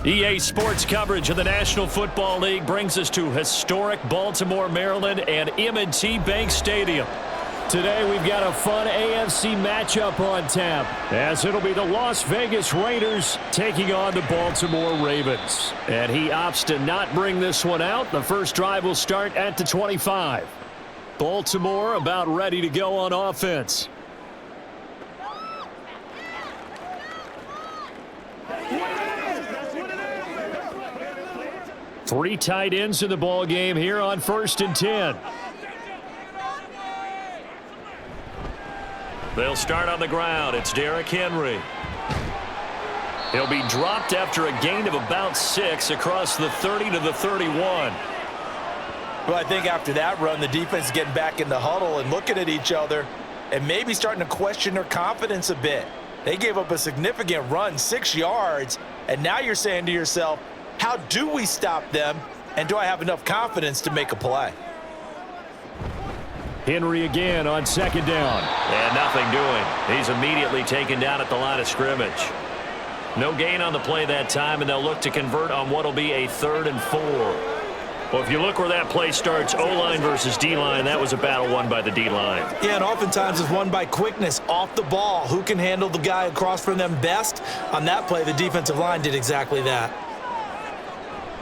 EA Sports coverage of the National Football League brings us to historic Baltimore, Maryland and M&T Bank Stadium. Today we've got a fun AFC matchup on tap, as it'll be the Las Vegas Raiders taking on the Baltimore Ravens. And he opts to not bring this one out. The first drive will start at the 25. Baltimore about ready to go on offense. Three tight ends in the ball game here on 1st and 10. They'll start on the ground. It's Derrick Henry. He'll be dropped after a gain of about 6 across the 30 to the 31. Well, I think after that run, the defense is getting back in the huddle and looking at each other and maybe starting to question their confidence a bit. They gave up a significant run, 6 yards, and now you're saying to yourself, how do we stop them, and do I have enough confidence to make a play? Henry again on 2nd down. And nothing doing. He's immediately taken down at the line of scrimmage. No gain on the play that time, and they'll look to convert on what will be a 3rd and 4. Well, if you look where that play starts, O-line versus D-line, that was a battle won by the D-line. Yeah, and oftentimes it's won by quickness off the ball. Who can handle the guy across from them best? On that play, the defensive line did exactly that.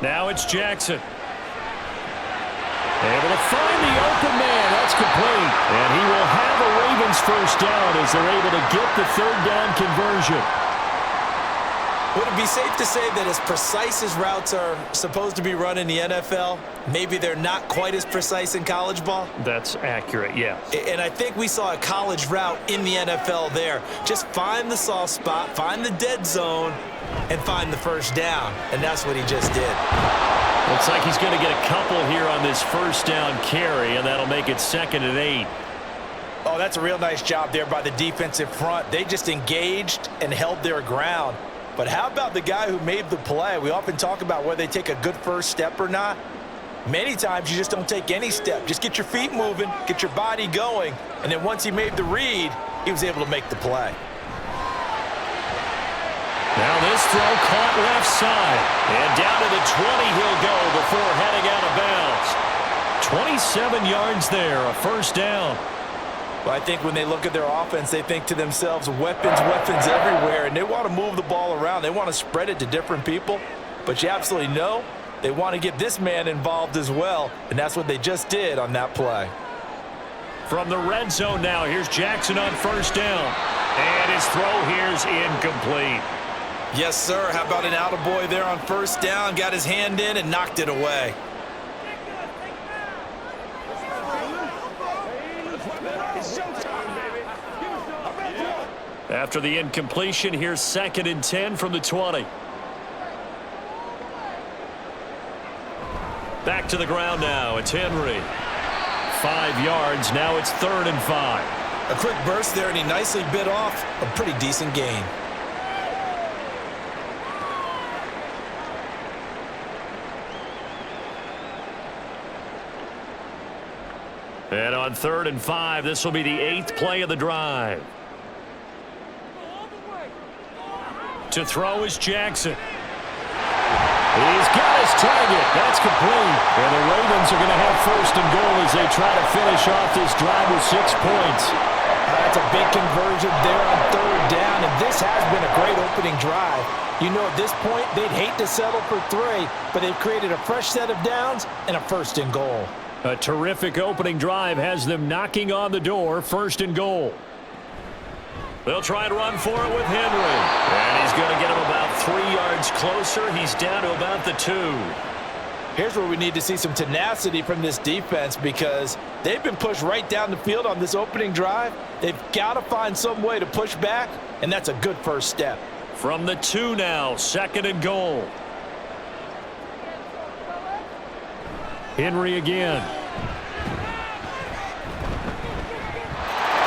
Now it's Jackson. Able to find the open man. That's complete. And he will have a Ravens first down as they're able to get the 3rd down conversion. Would it be safe to say that as precise as routes are supposed to be run in the NFL, maybe they're not quite as precise in college ball? That's accurate, yes. And I think we saw a college route in the NFL there. Just find the soft spot, find the dead zone, and find the first down. And that's what he just did. Looks like he's going to get a couple here on this first down carry, and that'll make it 2nd and 8. Oh, that's a real nice job there by the defensive front. They just engaged and held their ground. But how about the guy who made the play? We often talk about whether they take a good first step or not. Many times you just don't take any step. Just get your feet moving, get your body going, and then once he made the read, he was able to make the play. Now this throw caught left side. And down to the 20 he'll go before heading out of bounds. 27 yards there, a first down. Well, I think when they look at their offense, they think to themselves, weapons everywhere, and they want to move the ball around. They want to spread it to different people. But you absolutely know they want to get this man involved as well, and that's what they just did on that play. From the red zone now, here's Jackson on first down. And his throw here's incomplete. Yes, sir. How about an attaboy there on first down? Got his hand in and knocked it away. After the incompletion, here's 2nd and 10 from the 20. Back to the ground now. It's Henry. 5 yards. Now it's 3rd and 5. A quick burst there, and he nicely bit off a pretty decent gain. And on 3rd and 5, this will be the 8th play of the drive. To throw is Jackson. He's got his target. That's complete. And the Ravens are going to have 1st and goal as they try to finish off this drive with 6 points. That's a big conversion there on 3rd down, and this has been a great opening drive. You know, at this point, they'd hate to settle for 3, but they've created a fresh set of downs and a 1st and goal. A terrific opening drive has them knocking on the door, 1st and goal. They'll try and run for it with Henry. And he's going to get him about 3 yards closer. He's down to about the 2. Here's where we need to see some tenacity from this defense, because they've been pushed right down the field on this opening drive. They've got to find some way to push back, and that's a good first step. From the 2 now, 2nd and goal. Henry again.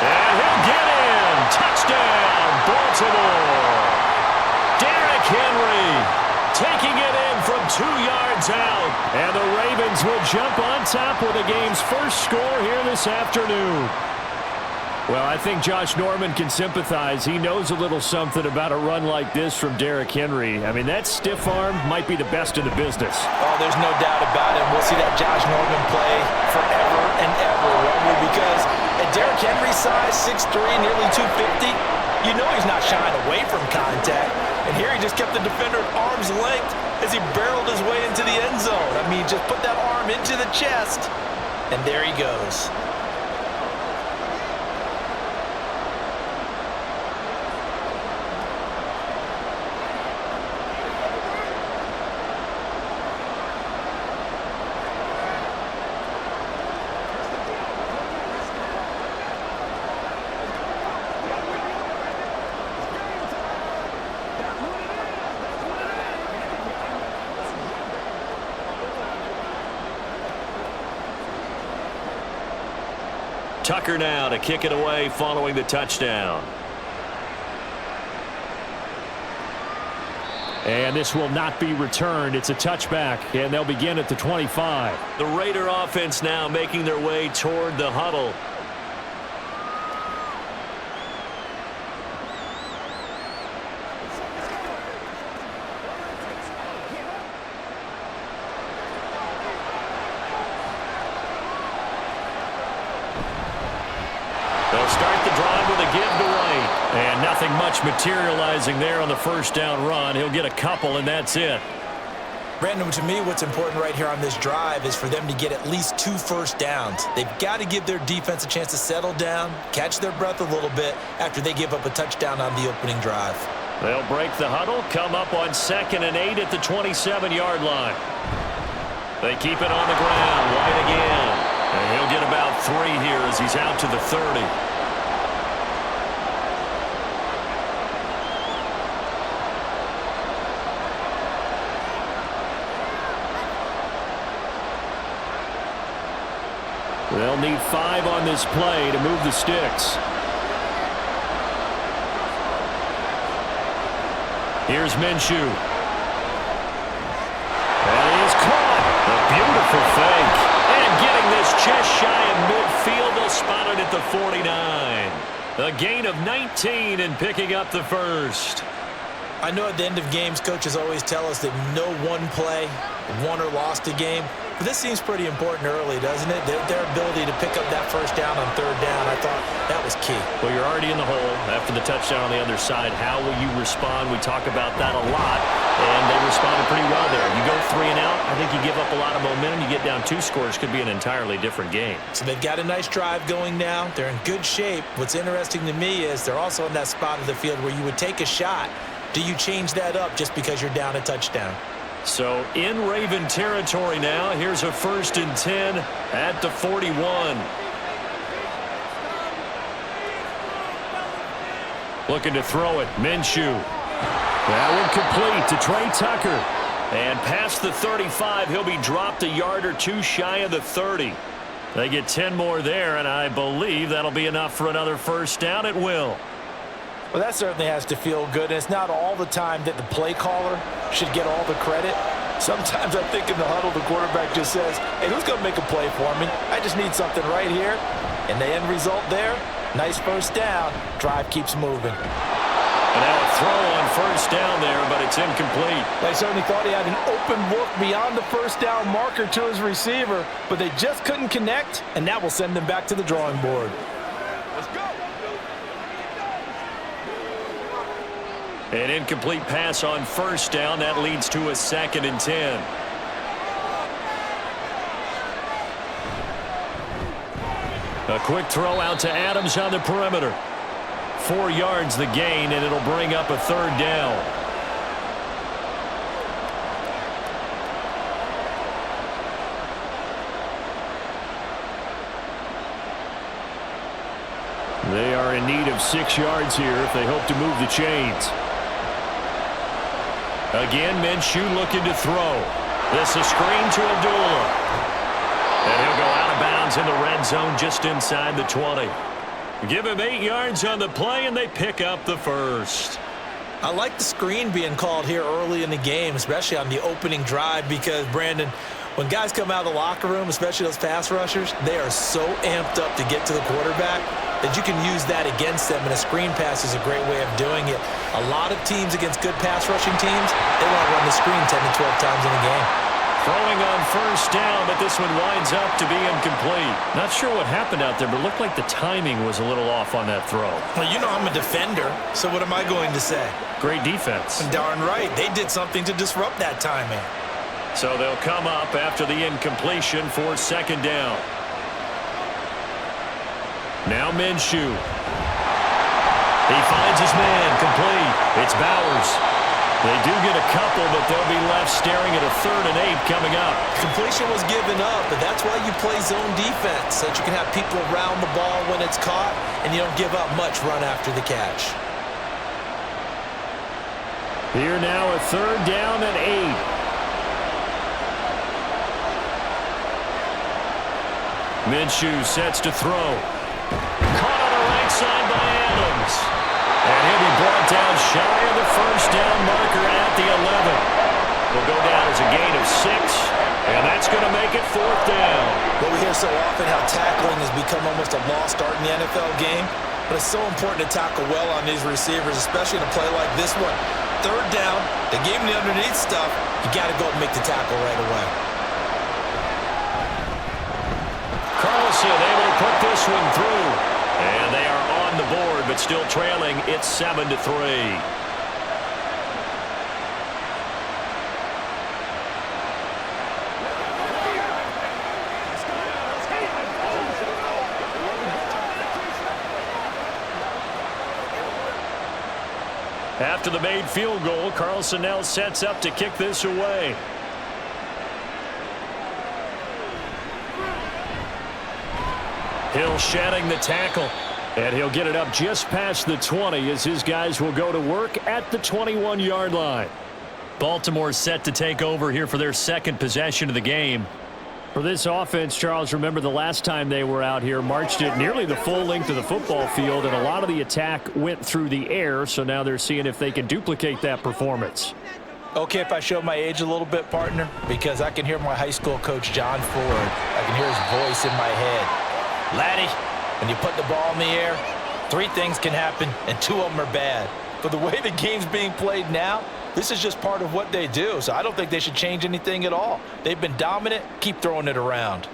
And he'll get in. Touchdown, Baltimore. Derrick Henry taking it in from 2 yards out. And the Ravens will jump on top with the game's first score here this afternoon. Well, I think Josh Norman can sympathize. He knows a little something about a run like this from Derrick Henry. I mean, that stiff arm might be the best in the business. Oh, there's no doubt about it. We'll see that Josh Norman play forever and ever, because at Derrick Henry's size, 6'3", nearly 250, you know he's not shying away from contact. And here he just kept the defender at arm's length as he barreled his way into the end zone. I mean, just put that arm into the chest, and there he goes. Tucker now to kick it away following the touchdown. And this will not be returned. It's a touchback, and they'll begin at the 25. The Raider offense now making their way toward the huddle. They'll start the drive with a give to White. And nothing much materializing there on the first down run. He'll get a couple, and that's it. Brandon, to me, what's important right here on this drive is for them to get at least 2 first downs. They've got to give their defense a chance to settle down, catch their breath a little bit after they give up a touchdown on the opening drive. They'll break the huddle, come up on 2nd and 8 at the 27-yard line. They keep it on the ground. White again. And he'll get about 3 here as he's out to the 30. They'll need 5 on this play to move the sticks. Here's Minshew. And he's caught. A beautiful fake. And getting this just shy of midfield. They'll spot it at the 49. A gain of 19 and picking up the first. I know at the end of games, coaches always tell us that no one play won or lost a game. But this seems pretty important early, doesn't it? Their ability to pick up that first down on 3rd down, I thought that was key. Well, you're already in the hole after the touchdown on the other side. How will you respond? We talk about that a lot, and they responded pretty well there. You go 3 and out, I think you give up a lot of momentum. You get down 2 scores, could be an entirely different game. So they've got a nice drive going now. They're in good shape. What's interesting to me is they're also in that spot of the field where you would take a shot. Do you change that up just because you're down a touchdown? So in Raven territory now. Here's a 1st and 10 at the 41. Looking to throw it. Minshew. That one complete to Trey Tucker. And past the 35, he'll be dropped a yard or 2 shy of the 30. They get 10 more there, and I believe that'll be enough for another first down. It will. Well, that certainly has to feel good. And it's not all the time that the play caller should get all the credit. Sometimes I think in the huddle, the quarterback just says, hey, who's going to make a play for me? I just need something right here. And the end result there, nice first down. Drive keeps moving. And now a throw on first down there, but it's incomplete. They certainly thought he had an open look beyond the first down marker to his receiver, but they just couldn't connect, and that will send them back to the drawing board. Let's go. An incomplete pass on first down. That leads to a 2nd and 10. A quick throw out to Adams on the perimeter. 4 yards the gain, and it'll bring up a 3rd down. They are in need of 6 yards here if they hope to move the chains. Again, Minshew looking to throw. This a screen to Abdullah. And he'll go out of bounds in the red zone just inside the 20. Give him 8 yards on the play, and they pick up the first. I like the screen being called here early in the game, especially on the opening drive, because, Brandon, When guys come out of the locker room, especially those pass rushers, they are so amped up to get to the quarterback that you can use that against them, and a screen pass is a great way of doing it. A lot of teams against good pass rushing teams, they want to run the screen 10 to 12 times in a game. Throwing on first down, but this one winds up to be incomplete. Not sure what happened out there, but it looked like the timing was a little off on that throw. Well, you know I'm a defender, so what am I going to say? Great defense. Darn right. They did something to disrupt that timing. So they'll come up after the incompletion for second down. Now Minshew. He finds his man, complete. It's Bowers. They do get a couple, but they'll be left staring at a 3rd and 8 coming up. Completion was given up, but that's why you play zone defense, so that you can have people around the ball when it's caught, and you don't give up much run after the catch. Here now a 3rd down and 8. Minshew sets to throw. Caught on the right side by Adams. And he'll be brought down shy of the first down marker at the 11. Will go down as a gain of 6, and that's going to make it 4th down. Well, we hear so often how tackling has become almost a lost art in the NFL game, but it's so important to tackle well on these receivers, especially in a play like this one. 3rd down, they gave him the underneath stuff. You got to go and make the tackle right away. Carlson able to put this one through. And they are on the board, but still trailing. It's 7-3. After the made field goal, Carlson now sets up to kick this away. Hill shedding the tackle, and he'll get it up just past the 20 as his guys will go to work at the 21-yard line. Baltimore set to take over here for their 2nd possession of the game. For this offense, Charles, remember the last time they were out here, marched it nearly the full length of the football field, and a lot of the attack went through the air, so now they're seeing if they can duplicate that performance. Okay, if I show my age a little bit, partner, because I can hear my high school coach, John Ford. I can hear his voice in my head. Laddie, when you put the ball in the air, 3 things can happen, and 2 of them are bad. But the way the game's being played now, this is just part of what they do, so I don't think they should change anything at all. They've been dominant. Keep throwing it around.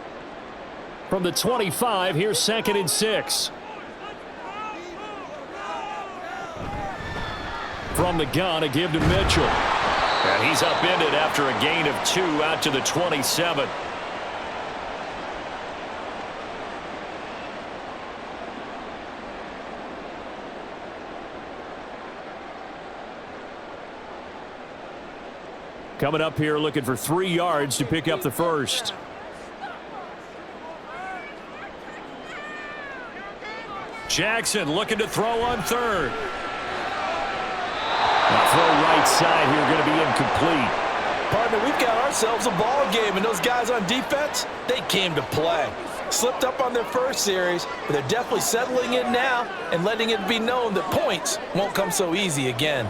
From the 25, here's 2nd and 6. From the gun, a give to Mitchell. And he's upended after a gain of 2 out to the 27. Coming up here looking for 3 yards to pick up the first. Jackson looking to throw on 3rd. Throw right side here going to be incomplete. Partner, we've got ourselves a ball game, and those guys on defense, they came to play. Slipped up on their first series, but they're definitely settling in now and letting it be known that points won't come so easy again.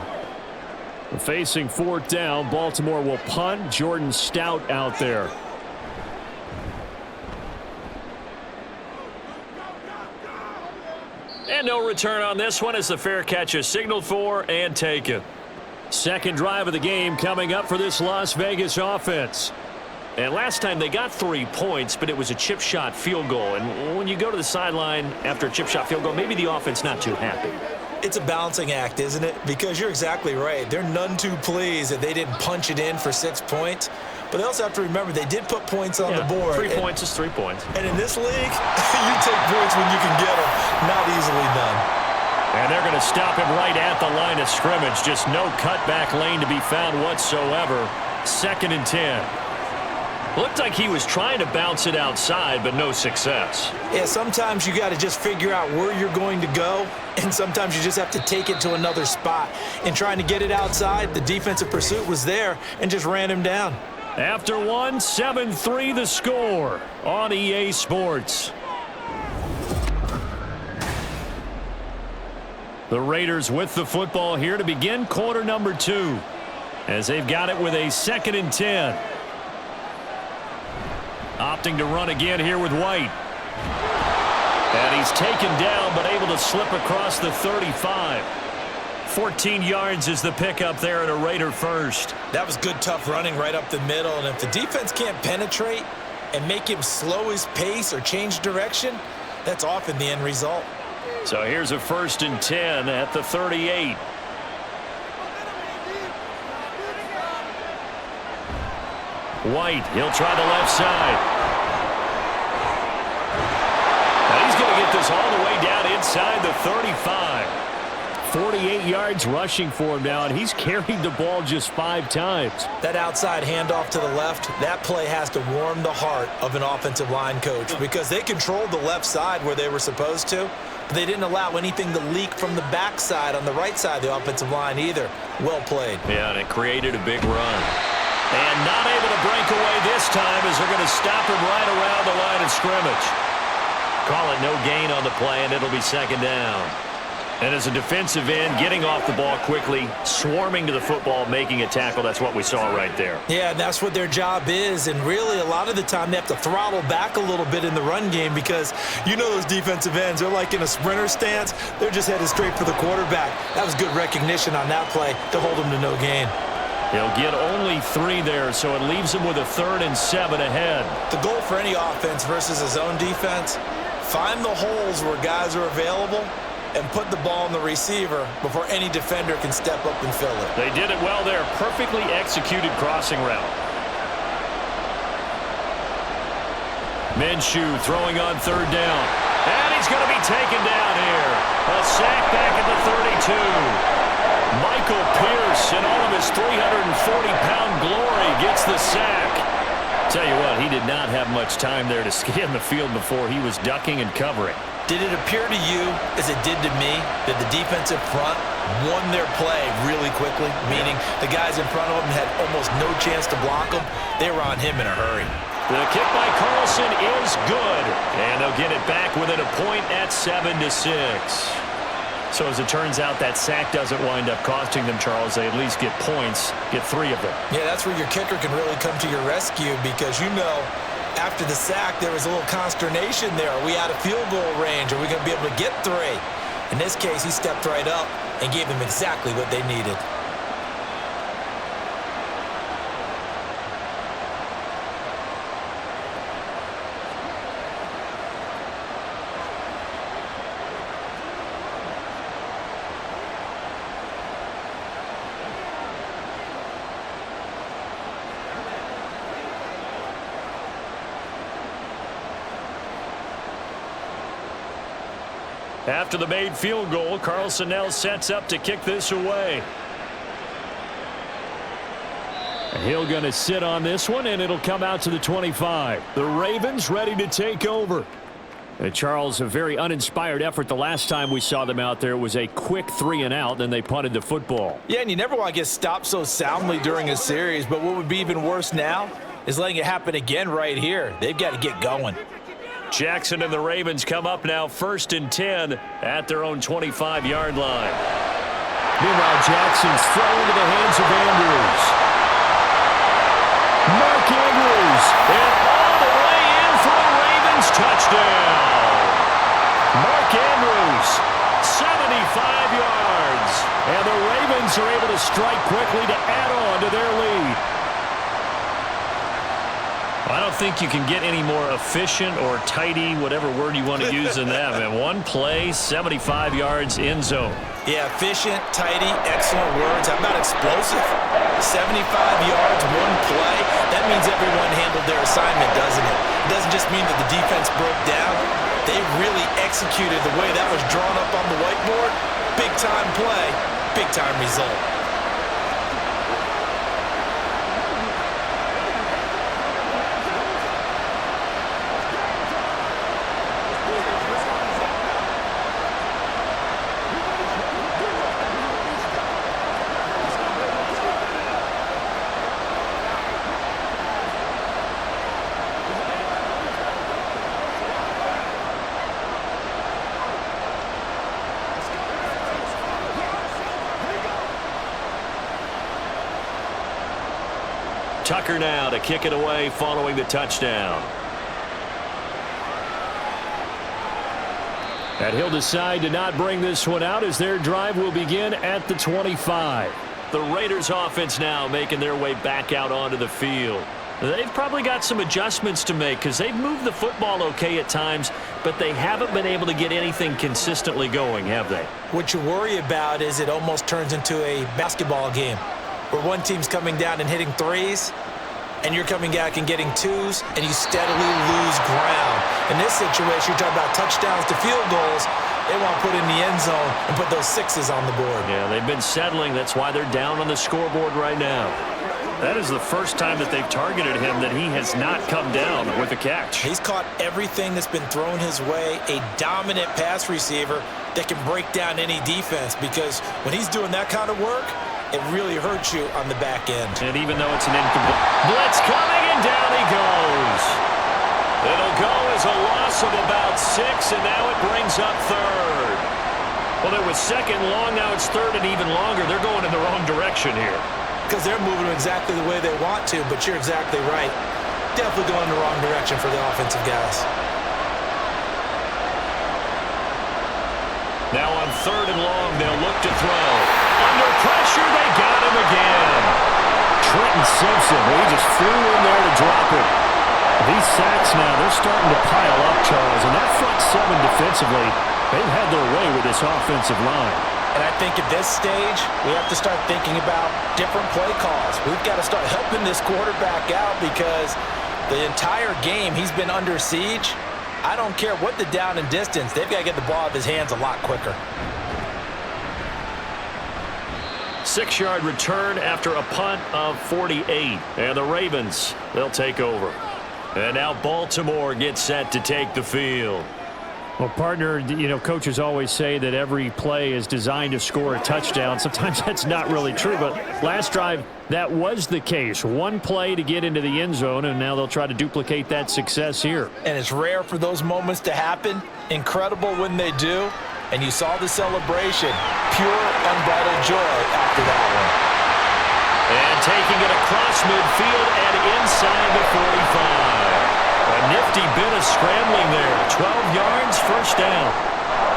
Facing 4th down, Baltimore will punt. Jordan Stout out there. And no return on this one as the fair catch is signaled for and taken. 2nd drive of the game coming up for this Las Vegas offense. And last time they got 3 points, but it was a chip shot field goal. And when you go to the sideline after a chip shot field goal, maybe the offense not too happy. It's a balancing act, isn't it? Because you're exactly right. They're none too pleased that they didn't punch it in for 6 points. But they also have to remember they did put points on the board. 3 points is 3 points. And in this league, you take points when you can get them. Not easily done. And they're going to stop him right at the line of scrimmage. Just no cutback lane to be found whatsoever. 2nd and 10. Looked like he was trying to bounce it outside, but no success. Yeah, sometimes you got to just figure out where you're going to go, and sometimes you just have to take it to another spot. In trying to get it outside, the defensive pursuit was there and just ran him down. After 1, 7-3 the score on EA Sports. The Raiders with the football here to begin quarter number 2, as they've got it with a 2nd and 10. Opting to run again here with White. And he's taken down, but able to slip across the 35. 14 yards is the pickup there and a Raider first. That was good, tough running right up the middle. And if the defense can't penetrate and make him slow his pace or change direction, that's often the end result. So here's a 1st and 10 at the 38. White, he'll try the left side. And he's going to get this all the way down inside the 35. 48 yards rushing for him now, and he's carried the ball just 5 times. That outside handoff to the left, that play has to warm the heart of an offensive line coach because they controlled the left side where they were supposed to. But they didn't allow anything to leak from the backside on the right side of the offensive line either. Well played. Yeah, and it created a big run. And not able to break away this time as they're going to stop him right around the line of scrimmage. Call it no gain on the play, and it'll be 2nd down. And as a defensive end, getting off the ball quickly, swarming to the football, making a tackle, that's what we saw right there. Yeah, and that's what their job is. And really, a lot of the time, they have to throttle back a little bit in the run game because you know those defensive ends, they're like in a sprinter stance. They're just headed straight for the quarterback. That was good recognition on that play to hold them to no gain. He'll get only 3 there, so it leaves him with a 3rd and 7 ahead. The goal for any offense versus his own defense, find the holes where guys are available and put the ball in the receiver before any defender can step up and fill it. They did it well there. Perfectly executed crossing route. Minshew throwing on 3rd down. And he's going to be taken down here. A sack back at the 32. Michael Pierce, in all of his 340-pound glory, gets the sack. Tell you what, he did not have much time there to scan the field before he was ducking and covering. Did it appear to you, as it did to me, that the defensive front won their play really quickly? Meaning the guys in front of him had almost no chance to block him. They were on him in a hurry. The kick by Carlson is good. And they'll get it back within a point at 7-6. So as it turns out, that sack doesn't wind up costing them, Charles. They at least get points, get 3 of them. Yeah, that's where your kicker can really come to your rescue because, you know, after the sack, there was a little consternation there. Are we out of field goal range? Are we going to be able to get 3? In this case, he stepped right up and gave them exactly what they needed. After the made field goal, Carlson now sets up to kick this away. He'll going to sit on this one, and it'll come out to the 25. The Ravens ready to take over. Charles, a very uninspired effort the last time we saw them out there. It was a quick 3 and out, then they punted the football. Yeah, and you never want to get stopped so soundly during a series, but what would be even worse now is letting it happen again right here. They've got to get going. Jackson and the Ravens come up now 1st and 10 at their own 25-yard line. Meanwhile, Jackson's thrown into the hands of Andrews. Mark Andrews, and all the way in for the Ravens touchdown. Mark Andrews, 75 yards. And the Ravens are able to strike quickly to add on to their lead. I don't think you can get any more efficient or tidy, whatever word you want to use in that. Man, one play, 75 yards, end zone. Yeah, efficient, tidy, excellent words. How about explosive? 75 yards, one play. That means everyone handled their assignment, doesn't it? It doesn't just mean that the defense broke down. They really executed the way that was drawn up on the whiteboard. Big-time play, big-time result. Tucker now to kick it away following the touchdown. And he'll decide to not bring this one out as their drive will begin at the 25. The Raiders offense now making their way back out onto the field. They've probably got some adjustments to make because they've moved the football okay at times, but they haven't been able to get anything consistently going, have they? What you worry about is it almost turns into a basketball game where one team's coming down and hitting threes, and you're coming back and getting twos, and you steadily lose ground. In this situation, you're talking about touchdowns to field goals. They want to put in the end zone and put those sixes on the board. Yeah, they've been settling. That's why they're down on the scoreboard right now. That is the first time that they've targeted him that he has not come down with a catch. He's caught everything that's been thrown his way, a dominant pass receiver that can break down any defense, because when he's doing that kind of work, it really hurts you on the back end. And even though it's an incomplete blitz coming, and down he goes. It'll go as a loss of about 6, and now it brings up third. Well, it was second long, now it's third and even longer. They're going in the wrong direction here. Because they're moving exactly the way they want to, but you're exactly right. Definitely going in the wrong direction for the offensive guys. Now on third and long, they'll look to throw. Under pressure, they got him again. Trenton Simpson, he just flew in there to drop it. These sacks now, they're starting to pile up, Charles, and that front seven defensively, they've had their way with this offensive line. And I think at this stage, we have to start thinking about different play calls. We've got to start helping this quarterback out because the entire game he's been under siege. I don't care what the down and distance. They've got to get the ball out of his hands a lot quicker. 6-yard return after a punt of 48. And the Ravens, they'll take over. And now Baltimore gets set to take the field. Well, partner, you know, coaches always say that every play is designed to score a touchdown. Sometimes that's not really true, but last drive, that was the case. One play to get into the end zone, and now they'll try to duplicate that success here. And it's rare for those moments to happen. Incredible when they do. And you saw the celebration. Pure, unbridled joy after that one. And taking it across midfield and inside the 45. A nifty bit of scrambling there. 12 yards, first down.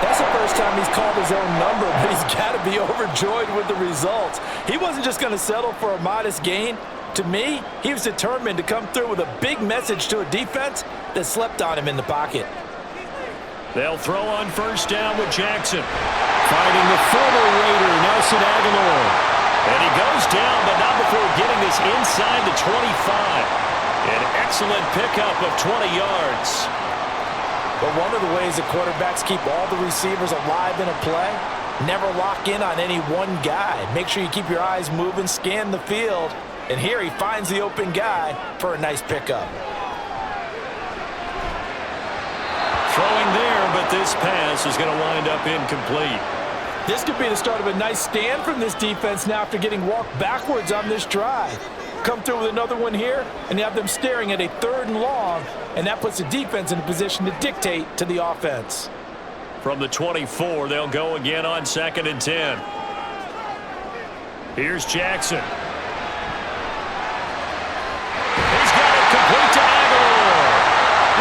That's the first time he's called his own number, but he's got to be overjoyed with the results. He wasn't just going to settle for a modest gain. To me, he was determined to come through with a big message to a defense that slept on him in the pocket. They'll throw on first down with Jackson. Fighting the former Raider, Nelson Aguilar. And he goes down, but not before getting this inside the 25. An excellent pickup of 20 yards. But one of the ways the quarterbacks keep all the receivers alive in a play, never lock in on any one guy. Make sure you keep your eyes moving, scan the field. And here he finds the open guy for a nice pickup. Throwing there, but this pass is going to wind up incomplete. This could be the start of a nice stand from this defense now after getting walked backwards on this drive. Come through with another one here, and you have them staring at a third and long, and that puts the defense in a position to dictate to the offense. From the 24, they'll go again on 2nd and 10. Here's Jackson. He's got it complete to Aguilar.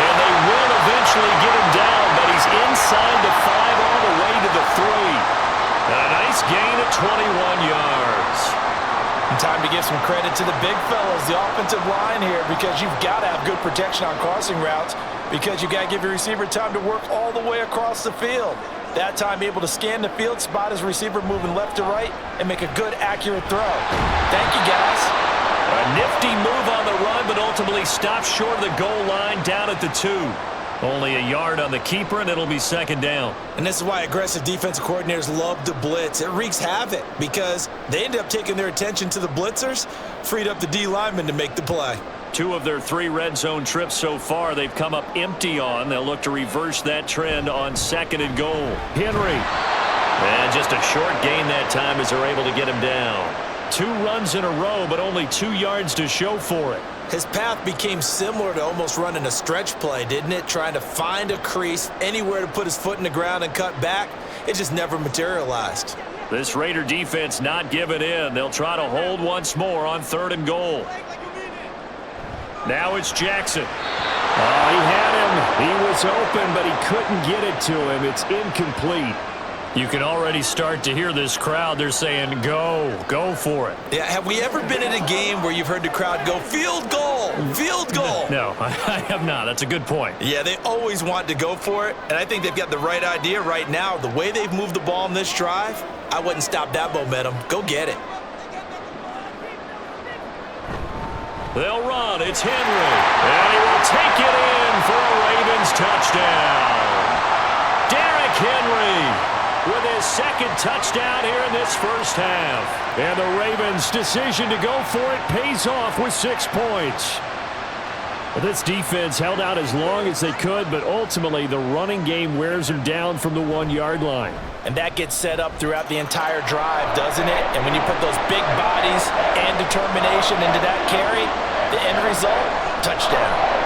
And they will eventually get him down, but he's inside the 5 all the way to the 3. And a nice gain of 21 yards. And time to give some credit to the big fellas, the offensive line here, because you've got to have good protection on crossing routes because you've got to give your receiver time to work all the way across the field. That time able to scan the field, spot his receiver moving left to right, and make a good, accurate throw. Thank you, guys. A nifty move on the run, but ultimately stopped short of the goal line down at the 2. Only a yard on the keeper, and it'll be 2nd down. And this is why aggressive defensive coordinators love to blitz. It wreaks havoc because they end up taking their attention to the blitzers, freed up the D linemen to make the play. 2 of their 3 red zone trips so far they've come up empty on. They'll look to reverse that trend on 2nd and goal. Henry. And just a short gain that time as they're able to get him down. 2 runs in a row, but only 2 yards to show for it. His path became similar to almost running a stretch play, didn't it? Trying to find a crease, anywhere to put his foot in the ground and cut back. It just never materialized. This Raider defense not giving in. They'll try to hold once more on 3rd and goal. Now it's Jackson. Oh, he had him. He was open, but he couldn't get it to him. It's incomplete. You can already start to hear this crowd. They're saying, go for it. Yeah, have we ever been in a game where you've heard the crowd go, field goal, field goal? No, I have not. That's a good point. Yeah, they always want to go for it, and I think they've got the right idea right now. The way they've moved the ball in this drive, I wouldn't stop that momentum. Go get it. They'll run. It's Henry. And he will take it in for a Ravens touchdown. Derrick Henry with his second touchdown here in this first half. And the Ravens' decision to go for it pays off with 6 points. Well, this defense held out as long as they could, but ultimately the running game wears them down from the 1-yard line. And that gets set up throughout the entire drive, doesn't it? And when you put those big bodies and determination into that carry, the end result, touchdown.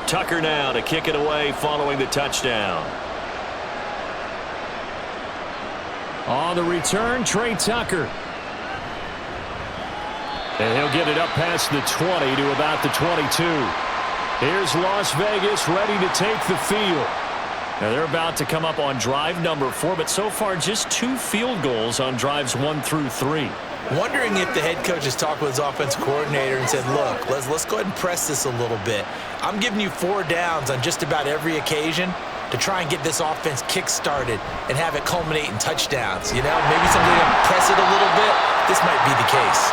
Tucker now to kick it away following the touchdown. On the return, Trey Tucker. And he'll get it up past the 20 to about the 22. Here's Las Vegas ready to take the field. Now they're about to come up on drive number 4, but so far just 2 field goals on drives 1 through 3. Wondering if the head coach has talked with his offense coordinator and said, look, let's go ahead and press this a little bit. I'm giving you 4 downs on just about every occasion to try and get this offense kick-started and have it culminate in touchdowns. You know, maybe something to press it a little bit. This might be the case.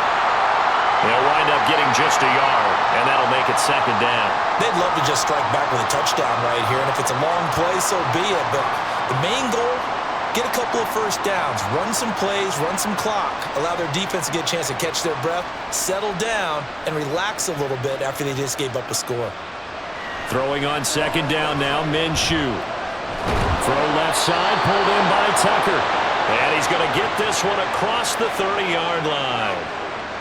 They'll wind up getting just a yard, and that'll make it 2nd down. They'd love to just strike back with a touchdown right here, and if it's a long play, so be it. But the main goal, get a couple of first downs, run some plays, run some clock, allow their defense to get a chance to catch their breath, settle down, and relax a little bit after they just gave up a score. Throwing on 2nd down now, Minshew. Throw left side, pulled in by Tucker. And he's going to get this one across the 30-yard line.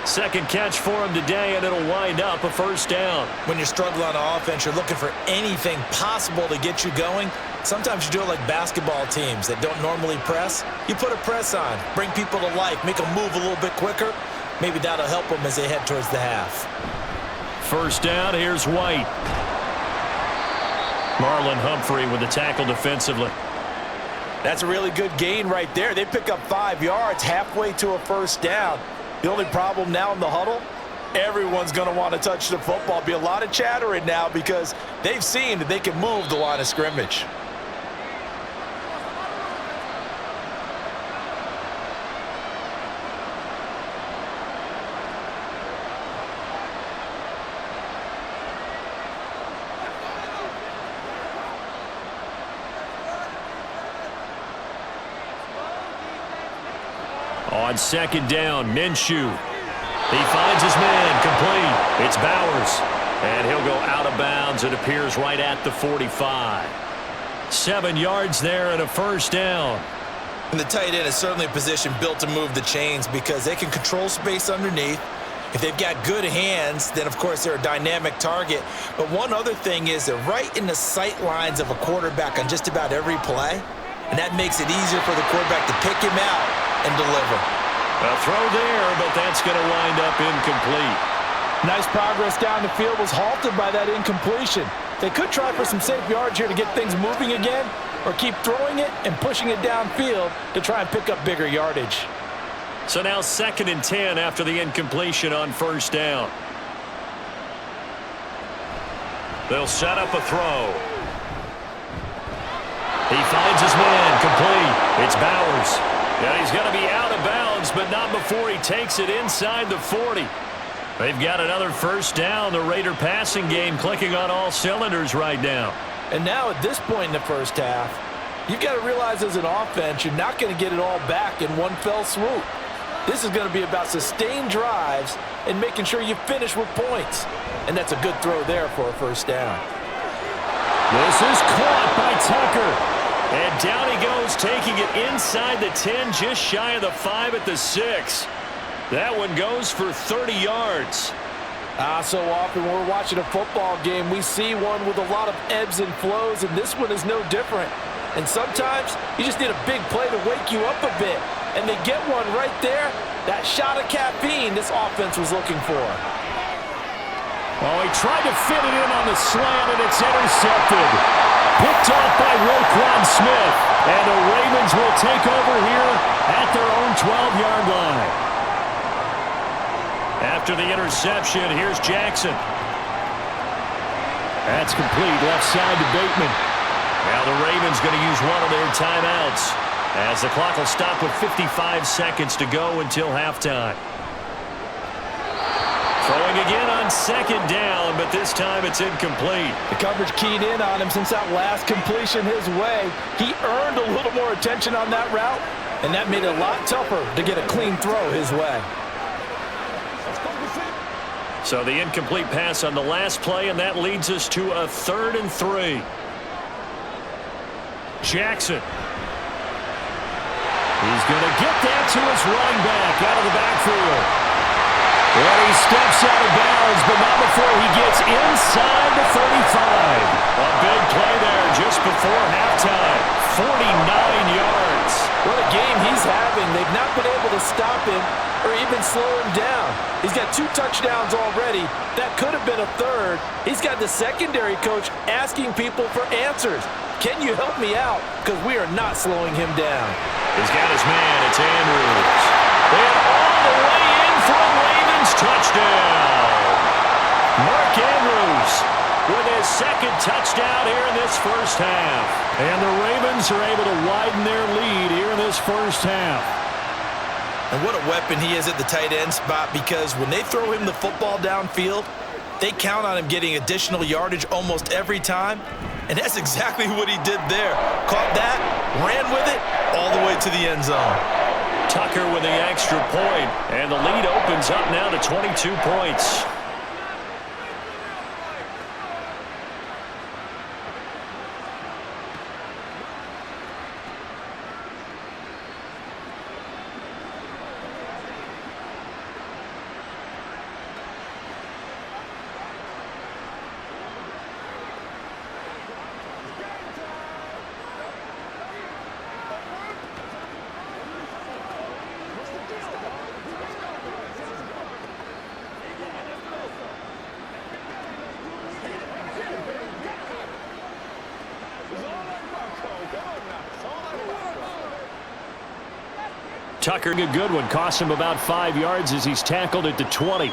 2nd catch for him today, and it'll wind up a 1st down. When you're struggling on offense, you're looking for anything possible to get you going. Sometimes you do it like basketball teams that don't normally press. You put a press on, bring people to life, make them move a little bit quicker. Maybe that'll help them as they head towards the half. 1st down, here's White. Marlon Humphrey with the tackle defensively. That's a really good gain right there. They pick up 5 yards halfway to a 1st down. The only problem now in the huddle, everyone's going to want to touch the football. Be a lot of chattering now because they've seen that they can move the line of scrimmage. On 2nd down, Minshew. He finds his man, complete. It's Bowers. And he'll go out of bounds. It appears right at the 45. 7 yards there and a 1st down. And the tight end is certainly a position built to move the chains because they can control space underneath. If they've got good hands, then, of course, they're a dynamic target. But one other thing is they're right in the sight lines of a quarterback on just about every play. And that makes it easier for the quarterback to pick him out and deliver. A throw there, but that's going to wind up incomplete. Nice progress down the field was halted by that incompletion. They could try for some safe yards here to get things moving again, or keep throwing it and pushing it downfield to try and pick up bigger yardage. So now 2nd and 10 after the incompletion on 1st down. They'll set up a throw. He finds his man, complete. It's Bowers. Yeah, he's going to be out of bounds, but not before he takes it inside the 40. They've got another 1st down. The Raider passing game clicking on all cylinders right now. And now at this point in the 1st half, You've got to realize as an offense, you're not going to get it all back in one fell swoop. This is going to be about sustained drives and making sure you finish with points. And that's a good throw there for a first down. This is caught by Tucker. And down he goes, taking it inside the 10, just shy of the 5 at the 6. That one goes for 30 yards. So often when we're watching a football game, we see one with a lot of ebbs and flows, and this one is no different. And sometimes you just need a big play to wake you up a bit. And they get one right there. That shot of caffeine this offense was looking for. Oh, he tried to fit it in on the slant, and it's intercepted. Picked off by Roquan Smith. And the Ravens will take over here at their own 12-yard line. After the interception, here's Jackson. That's complete, left side to Bateman. Now the Ravens going to use one of their timeouts, as the clock will stop with 55 seconds to go until halftime. Throwing again on second down, but this time it's incomplete. The coverage keyed in on him since that last completion his way. He earned a little more attention on that route, and that made it a lot tougher to get a clean throw his way. So the incomplete pass on the last play, and that leads us to a 3rd and 3. Jackson. He's going to get that to his running back out of the backfield. And he steps out of bounds, but not before he gets inside the 35. A big play there just before halftime. 49 yards. What a game he's having. They've not been able to stop him or even slow him down. He's got 2 touchdowns already. That could have been a 3rd. He's got the secondary coach asking people for answers. Can you help me out? Because we are not slowing him down. He's got his man. It's Andrews. And all the way in for a Ravens touchdown. Mark Andrews with his 2nd touchdown here in this first half. And the Ravens are able to widen their lead here in this first half. And what a weapon he is at the tight end spot, because when they throw him the football downfield, they count on him getting additional yardage almost every time. And that's exactly what he did there. Caught that, ran with it, all the way to the end zone. Tucker with the extra point, and the lead opens up now to 22 points. Tucker, a good one. Cost him about 5 yards as he's tackled at the 20.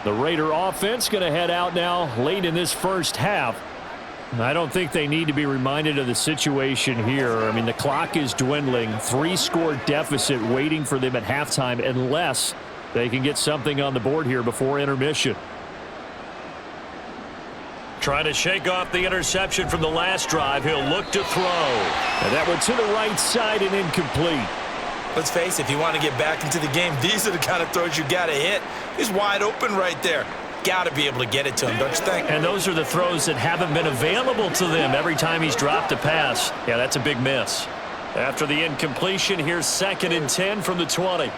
The Raider offense going to head out now late in this first half. I don't think they need to be reminded of the situation here. I mean, the clock is dwindling. 3-score deficit waiting for them at halftime unless they can get something on the board here before intermission. Trying to shake off the interception from the last drive. He'll look to throw. And that one to the right side and incomplete. Let's face it, if you want to get back into the game, these are the kind of throws you got to hit. He's wide open right there. Got to be able to get it to him, don't you think? And those are the throws that haven't been available to them every time he's dropped a pass. Yeah, that's a big miss. After the incompletion, here's 2nd and 10 from the 20.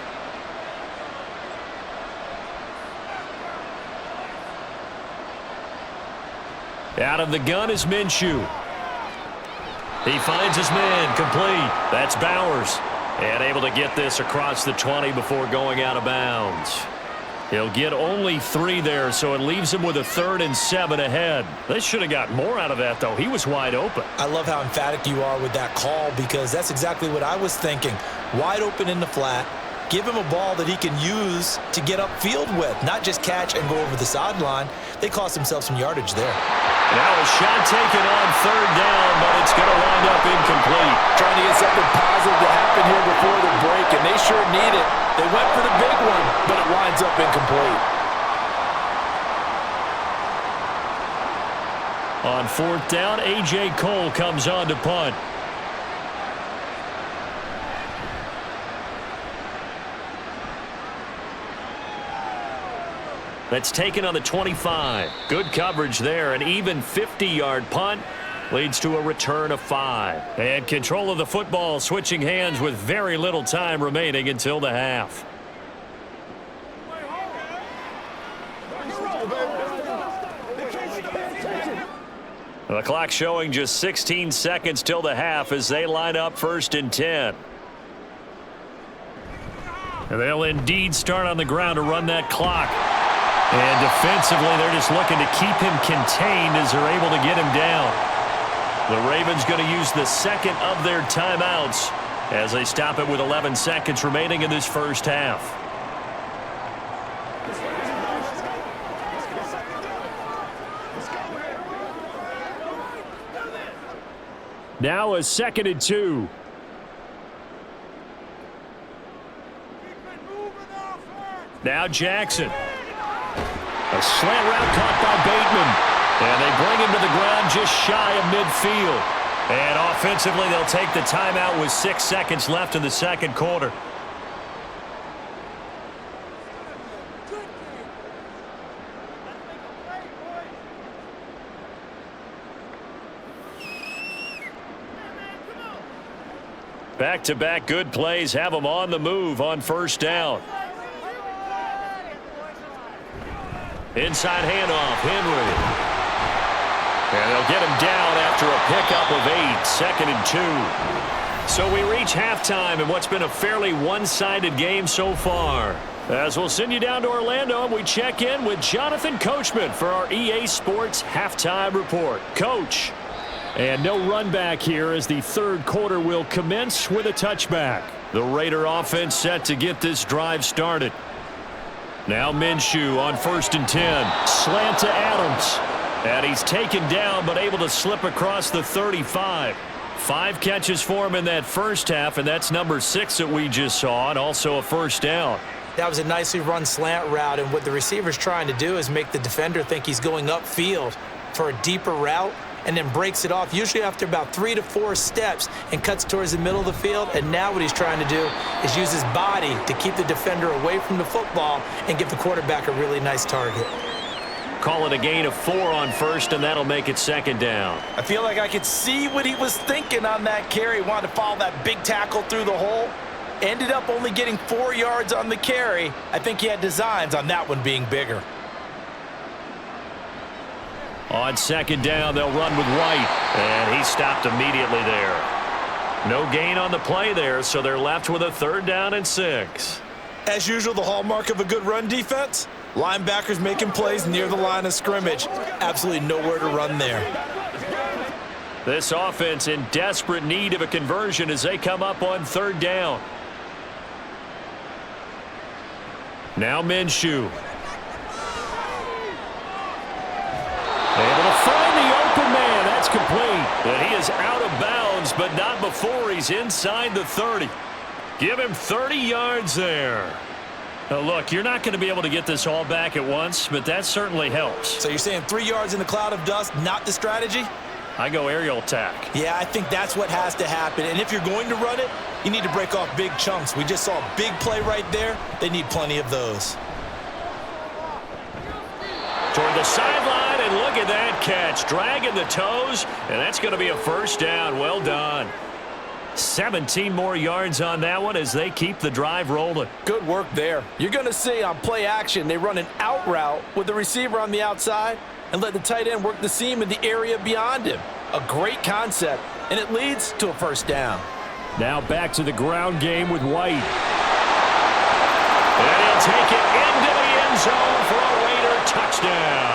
Out of the gun is Minshew. He finds his man, complete. That's Bowers. And able to get this across the 20 before going out of bounds. He'll get only 3 there, so it leaves him with a 3rd and 7 ahead. They should have got more out of that, though. He was wide open. I love how emphatic you are with that call, because that's exactly what I was thinking. Wide open in the flat. Give him a ball that he can use to get upfield with, not just catch and go over the sideline. They cost themselves some yardage there. Now a shot taken on 3rd down, but it's going to wind up incomplete. Trying to get something positive to happen here before the break, and they sure need it. They went for the big one, but it winds up incomplete. On 4th down, A.J. Cole comes on to punt. That's taken on the 25. Good coverage there. An even 50-yard punt leads to a return of 5. And control of the football switching hands with very little time remaining until the half. The clock showing just 16 seconds till the half as they line up 1st and 10. And they'll indeed start on the ground to run that clock. And defensively, they're just looking to keep him contained as they're able to get him down. The Ravens going to use the second of their timeouts as they stop it with 11 seconds remaining in this first half. Now a 2nd and 2. Now Jackson. A slant route caught by Bateman. And they bring him to the ground just shy of midfield. And offensively, they'll take the timeout with 6 seconds left in the second quarter. Back-to-back good plays have them on the move on 1st down. Inside handoff, Henry. And they'll get him down after a pickup of 8, 2nd and 2. So we reach halftime in what's been a fairly one-sided game so far. As we'll send you down to Orlando, and we check in with Jonathan Coachman for our EA Sports Halftime Report. Coach. And no run back here as the 3rd quarter will commence with a touchback. The Raider offense set to get this drive started. Now Minshew on 1st and 10. Slant to Adams. And he's taken down but able to slip across the 35. 5 catches for him in that first half, and that's number 6 that we just saw, and also a 1st down. That was a nicely run slant route, and what the receiver's trying to do is make the defender think he's going upfield for a deeper route, and then breaks it off, usually after about 3 to 4 steps, and cuts towards the middle of the field. And now what he's trying to do is use his body to keep the defender away from the football and give the quarterback a really nice target. Call it a gain of 4 on 1st, and that'll make it 2nd down. I feel like I could see what he was thinking on that carry. Wanted to follow that big tackle through the hole. Ended up only getting 4 yards on the carry. I think he had designs on that one being bigger. On 2nd down, they'll run with White, and he stopped immediately there. No gain on the play there, so they're left with a 3rd down and 6. As usual, the hallmark of a good run defense, linebackers making plays near the line of scrimmage. Absolutely nowhere to run there. This offense in desperate need of a conversion as they come up on 3rd down. Now Minshew. Able to find the open man. That's complete. And he is out of bounds, but not before he's inside the 30. Give him 30 yards there. Now, look, you're not going to be able to get this all back at once, but that certainly helps. So you're saying 3 yards in the cloud of dust, not the strategy? I go aerial attack. Yeah, I think that's what has to happen. And if you're going to run it, you need to break off big chunks. We just saw a big play right there. They need plenty of those. Toward the sideline, and look at that catch. Dragging the toes, and that's going to be a 1st down. Well done. 17 more yards on that one as they keep the drive rolling. Good work there. You're going to see on play action, they run an out route with the receiver on the outside and let the tight end work the seam in the area beyond him. A great concept, and it leads to a 1st down. Now back to the ground game with White. And he'll take it into the end zone for a Raider touchdown.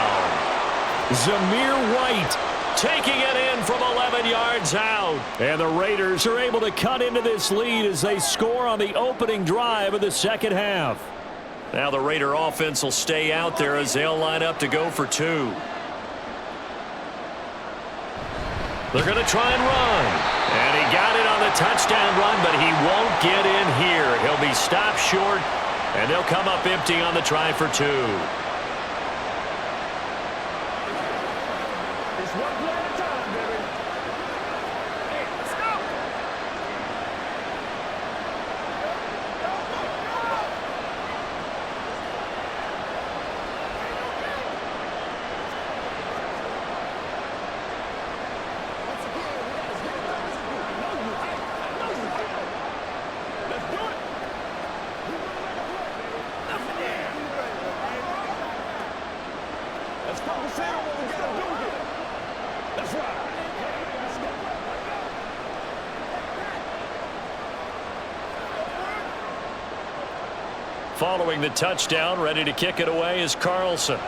Zamir White taking it in from 11 yards out. And the Raiders are able to cut into this lead as they score on the opening drive of the second half. Now the Raider offense will stay out there as they'll line up to go for 2. They're going to try and run. And he got it on the touchdown run, but he won't get in here. He'll be stopped short, and they'll come up empty on the try for 2. Following the touchdown, ready to kick it away is Carlson.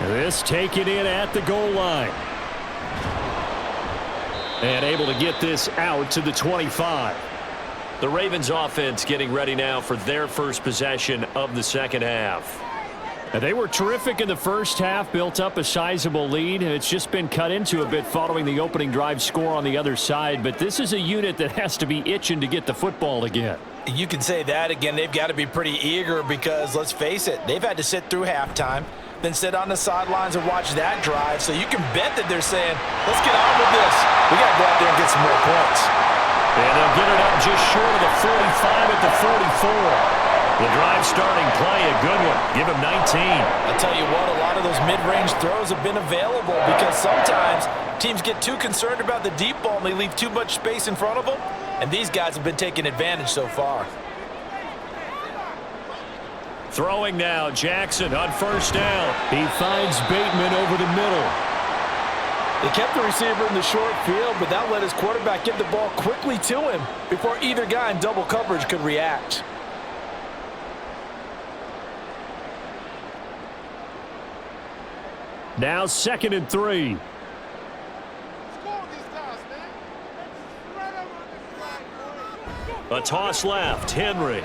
This taken in at the goal line. And able to get this out to the 25. The Ravens offense getting ready now for their first possession of the second half. They were terrific in the first half, built up a sizable lead, and it's just been cut into a bit following the opening drive score on the other side. But this is a unit that has to be itching to get the football again. You can say that again. They've got to be pretty eager because, let's face it, they've had to sit through halftime, then sit on the sidelines and watch that drive. So you can bet that they're saying, let's get on with this. We got to go out there and get some more points. And they'll get it up just short of the 45 at the 44. The drive starting play, a good one. Give him 19. I'll tell you what, a lot of those mid-range throws have been available because sometimes teams get too concerned about the deep ball and they leave too much space in front of them. And these guys have been taking advantage so far. Throwing now, Jackson on first down. He finds Bateman over the middle. They kept the receiver in the short field, but that let his quarterback get the ball quickly to him before either guy in double coverage could react. Now 2nd and 3. A toss left, Henry.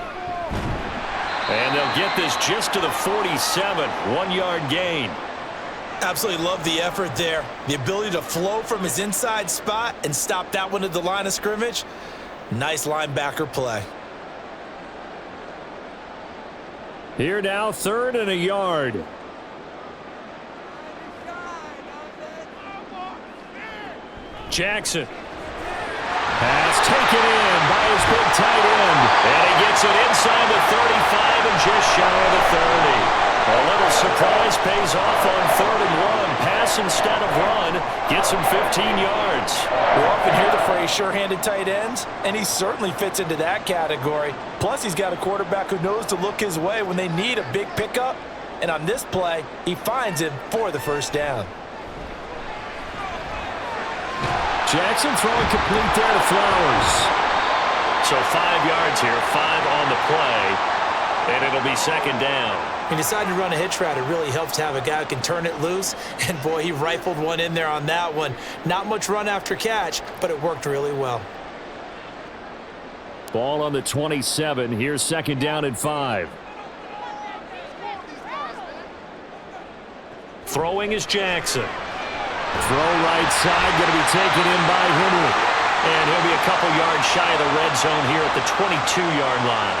And they'll get this just to the 47, 1-yard gain. Absolutely love the effort there. The ability to flow from his inside spot and stop that one at the line of scrimmage. Nice linebacker play. Here now, 3rd and a yard. Jackson. Pass taken in by his big tight end. And he gets it inside the 35 and just shy of the 30. A little surprise pays off on 3rd and 1. Pass instead of run. Gets him 15 yards. We often hear the phrase sure-handed tight ends, and he certainly fits into that category. Plus, he's got a quarterback who knows to look his way when they need a big pickup. And on this play, he finds him for the first down. Jackson throwing complete there to Flowers. So 5 yards here, 5 on the play, and it'll be 2nd down. He decided to run a hitch route. It really helps to have a guy who can turn it loose, and boy, he rifled one in there on that one. Not much run after catch, but it worked really well. Ball on the 27. Here's 2nd down and 5. Throwing is Jackson. Throw right side, going to be taken in by Henry. And he'll be a couple yards shy of the red zone here at the 22-yard line.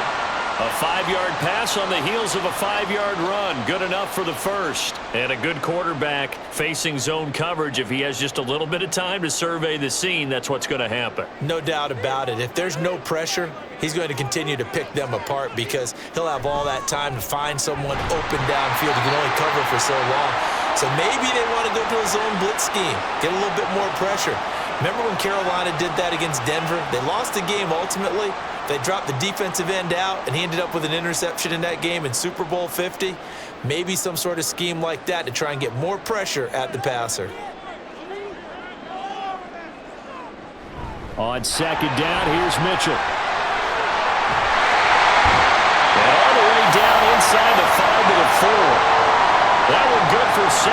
A 5-yard pass on the heels of a 5-yard run. Good enough for the first. And a good quarterback facing zone coverage. If he has just a little bit of time to survey the scene, that's what's going to happen. No doubt about it. If there's no pressure, he's going to continue to pick them apart because he'll have all that time to find someone open downfield. He can only cover for so long. So maybe they want to go to a zone blitz scheme, get a little bit more pressure. Remember when Carolina did that against Denver? They lost the game ultimately. They dropped the defensive end out, and he ended up with an interception in that game in Super Bowl 50. Maybe some sort of scheme like that to try and get more pressure at the passer. On 2nd down, here's Mitchell. And all the way down inside the 5 to the 4. That one good for 17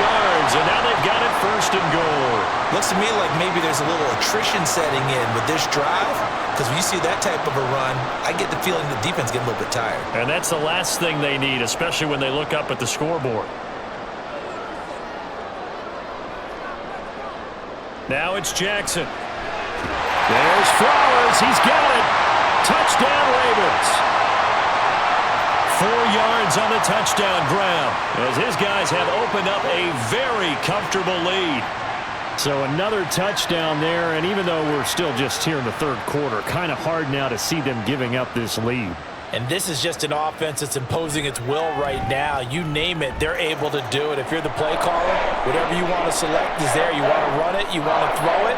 yards, and now they've got it 1st and goal. Looks to me like maybe there's a little attrition setting in with this drive, because when you see that type of a run, I get the feeling the defense getting a little bit tired. And that's the last thing they need, especially when they look up at the scoreboard. Now it's Jackson. There's Flowers. He's got it. Touchdown, Ravens. 4 yards on the touchdown grab as his guys have opened up a very comfortable lead. So another touchdown there, and even though we're still just here in the 3rd quarter, kind of hard now to see them giving up this lead. And this is just an offense that's imposing its will right now. You name it, they're able to do it. If you're the play caller, whatever you want to select is there. You want to run it, you want to throw it,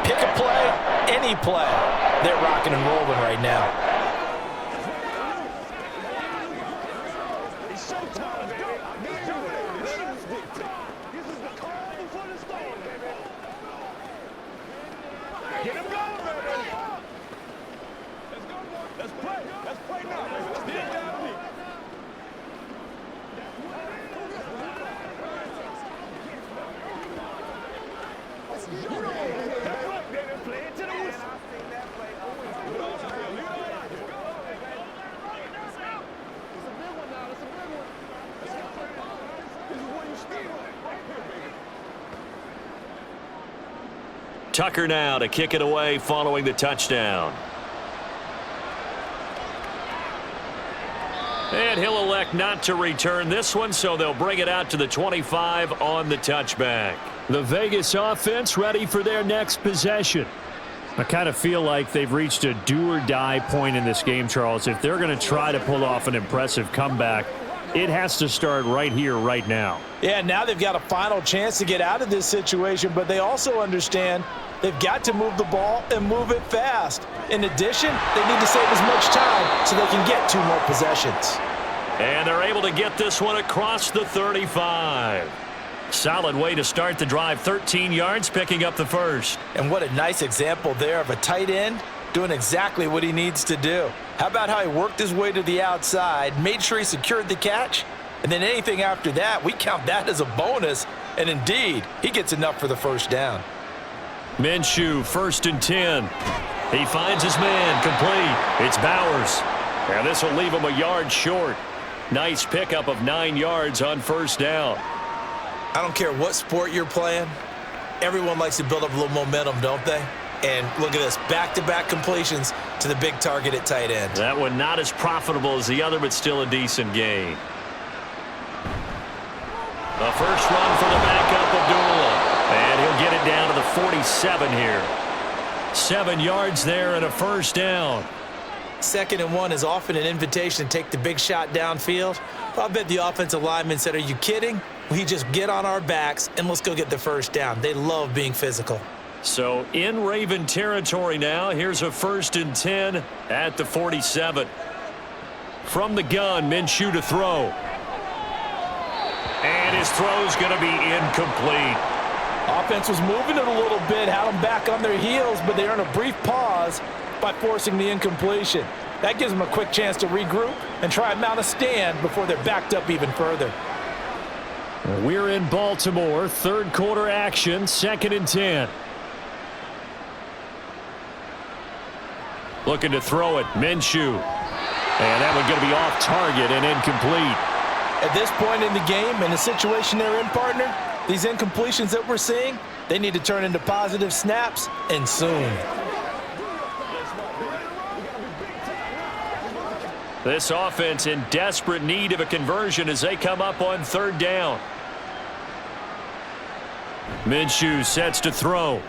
pick a play, any play. They're rocking and rolling right now. Tucker now to kick it away following the touchdown. And he'll elect not to return this one, so they'll bring it out to the 25 on the touchback. The Vegas offense ready for their next possession. I kind of feel like they've reached a do-or-die point in this game, Charles. If they're going to try to pull off an impressive comeback, it has to start right here, right now. Yeah, now they've got a final chance to get out of this situation, but they also understand they've got to move the ball and move it fast. In addition, they need to save as much time so they can get 2 more possessions. And they're able to get this one across the 35. Solid way to start the drive. 13 yards, picking up the first. And what a nice example there of a tight end doing exactly what he needs to do. How about how he worked his way to the outside, made sure he secured the catch, and then anything after that, we count that as a bonus. And indeed, he gets enough for the first down. Minshew, 1st and 10. He finds his man, complete. It's Bowers. And this will leave him a yard short. Nice pickup of 9 yards on 1st down. I don't care what sport you're playing. Everyone likes to build up a little momentum, don't they? And look at this, back-to-back completions to the big target at tight end. That one not as profitable as the other, but still a decent gain. The first run for the backup, Abdullah. And he'll get it down to the 47 here. 7 yards there and a 1st down. 2nd and 1 is often an invitation to take the big shot downfield. I bet the offensive lineman said, are you kidding? We just get on our backs and let's go get the 1st down. They love being physical. So in Raven territory now, here's a 1st and 10 at the 47. From the gun, Minshew to throw. And his throw's going to be incomplete. Offense was moving it a little bit, had them back on their heels, but they earn a brief pause by forcing the incompletion. That gives them a quick chance to regroup and try and mount a stand before they're backed up even further. We're in Baltimore, 3rd quarter action, 2nd and 10. Looking to throw it, Minshew. And that one going to be off target and incomplete. At this point in the game, in the situation they're in, partner, these incompletions that we're seeing, they need to turn into positive snaps, and soon. This offense in desperate need of a conversion as they come up on 3rd down. Minshew sets to throw. And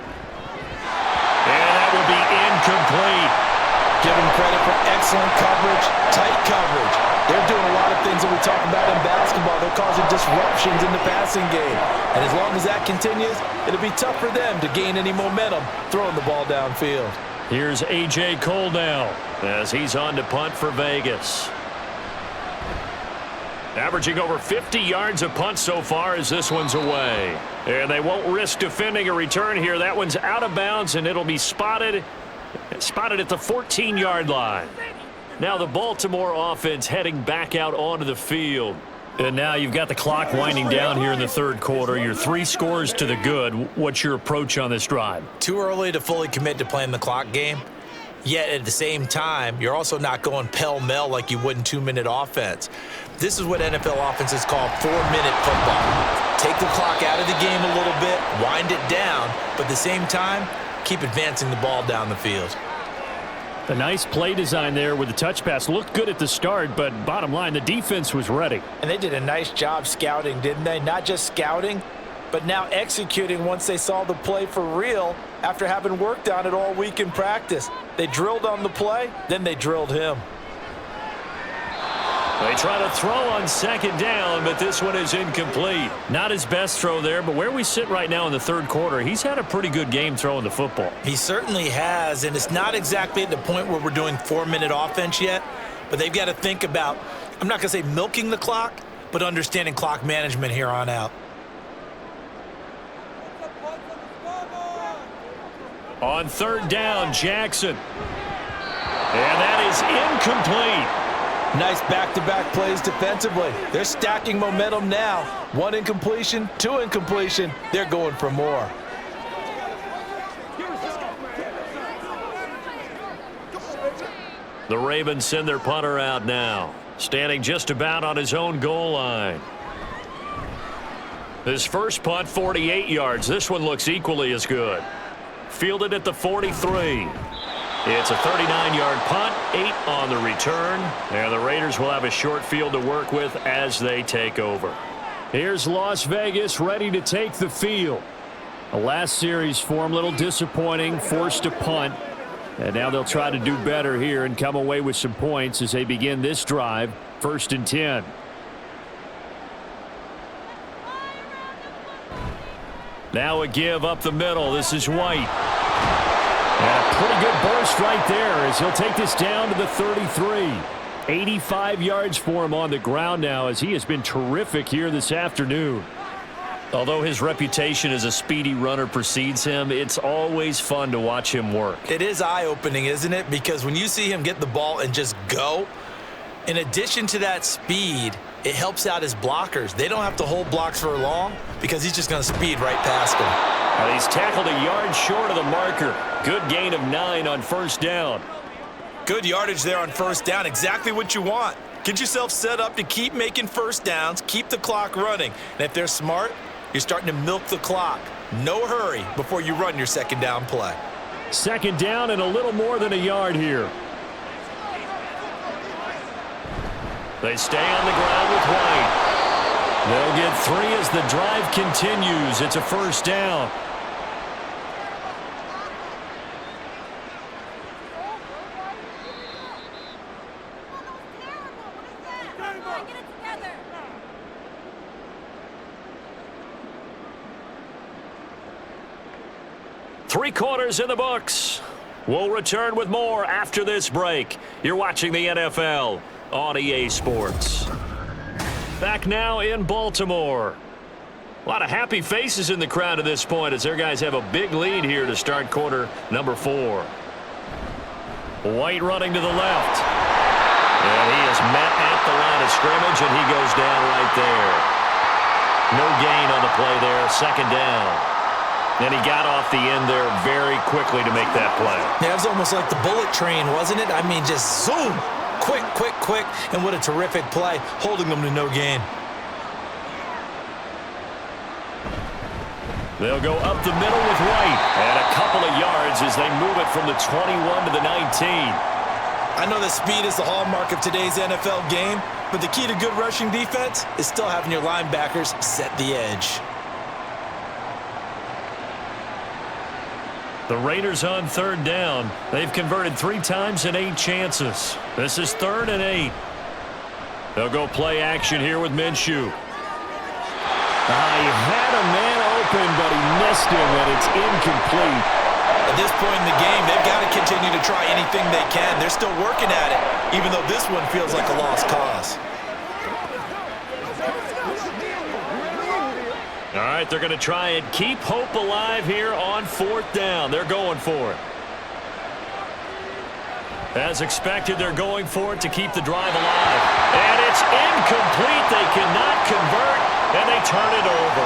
that will be incomplete. Give them credit for excellent coverage, tight coverage. They're doing a lot of things that we talk about in basketball. They're causing disruptions in the passing game. And as long as that continues, it'll be tough for them to gain any momentum throwing the ball downfield. Here's A.J. Cole now as he's on to punt for Vegas. Averaging over 50 yards a punt so far as this one's away. And they won't risk defending a return here. That one's out of bounds, and it'll be spotted at the 14-yard line. Now the Baltimore offense heading back out onto the field. And now you've got the clock winding down here in the 3rd quarter. You're 3 scores to the good. What's your approach on this drive? Too early to fully commit to playing the clock game. Yet at the same time, you're also not going pell-mell like you would in 2-minute offense. This is what NFL offenses call 4-minute football. Take the clock out of the game a little bit, wind it down, but at the same time, keep advancing the ball down the field. A nice play design there with the touch pass. Looked good at the start, but bottom line, the defense was ready. And they did a nice job scouting, didn't they? Not just scouting, but now executing once they saw the play for real after having worked on it all week in practice. They drilled on the play, then they drilled him. They try to throw on 2nd down, but this one is incomplete. Not his best throw there, but where we sit right now in the 3rd quarter, he's had a pretty good game throwing the football. He certainly has, and it's not exactly at the point where we're doing 4-minute offense yet, but they've got to think about, I'm not going to say milking the clock, but understanding clock management here on out. On 3rd down, Jackson. And that is incomplete. Nice back-to-back plays defensively. They're stacking momentum now. 1 incompletion, 2 incompletion. They're going for more. The Ravens send their punter out now, standing just about on his own goal line. His first punt, 48 yards. This one looks equally as good. Fielded at the 43. It's a 39-yard punt, 8 on the return. And the Raiders will have a short field to work with as they take over. Here's Las Vegas ready to take the field. The last series for him, a little disappointing, forced a punt. And now they'll try to do better here and come away with some points as they begin this drive, 1st and 10. Now a give up the middle. This is White. And a pretty good burst right there as he'll take this down to the 33. 85 yards for him on the ground now as he has been terrific here this afternoon. Although his reputation as a speedy runner precedes him, it's always fun to watch him work. It is eye-opening, isn't it? Because when you see him get the ball and just go, in addition to that speed, it helps out his blockers. They don't have to hold blocks for long because he's just going to speed right past them. Well, he's tackled a yard short of the marker. Good gain of 9 on 1st down. Good yardage there on 1st down. Exactly what you want. Get yourself set up to keep making 1st downs, keep the clock running. And if they're smart, you're starting to milk the clock. No hurry before you run your 2nd down play. 2nd down and a little more than a yard here. They stay on the ground with White. They'll get 3 as the drive continues. It's a 1st down. Three quarters in the books. We'll return with more after this break. You're watching the NFL on EA Sports. Back now in Baltimore. A lot of happy faces in the crowd at this point as their guys have a big lead here to start quarter number 4. White running to the left. And he is met at the line of scrimmage, and he goes down right there. No gain on the play there, 2nd down. And he got off the end there very quickly to make that play. Yeah, it was almost like the bullet train, wasn't it? I mean, just zoom. Quick, quick, quick. And what a terrific play, holding them to no gain. They'll go up the middle with White. And a couple of yards as they move it from the 21 to the 19. I know that speed is the hallmark of today's NFL game, but the key to good rushing defense is still having your linebackers set the edge. The Raiders on 3rd down. They've converted 3 times in 8 chances. This is 3rd and 8. They'll go play action here with Minshew. He had a man open, but he missed him, and it's incomplete. At this point in the game, they've got to continue to try anything they can. They're still working at it, even though this one feels like a lost cause. All right, they're going to try and keep hope alive here on 4th down. They're going for it. As expected, they're going for it to keep the drive alive. And it's incomplete. They cannot convert, and they turn it over.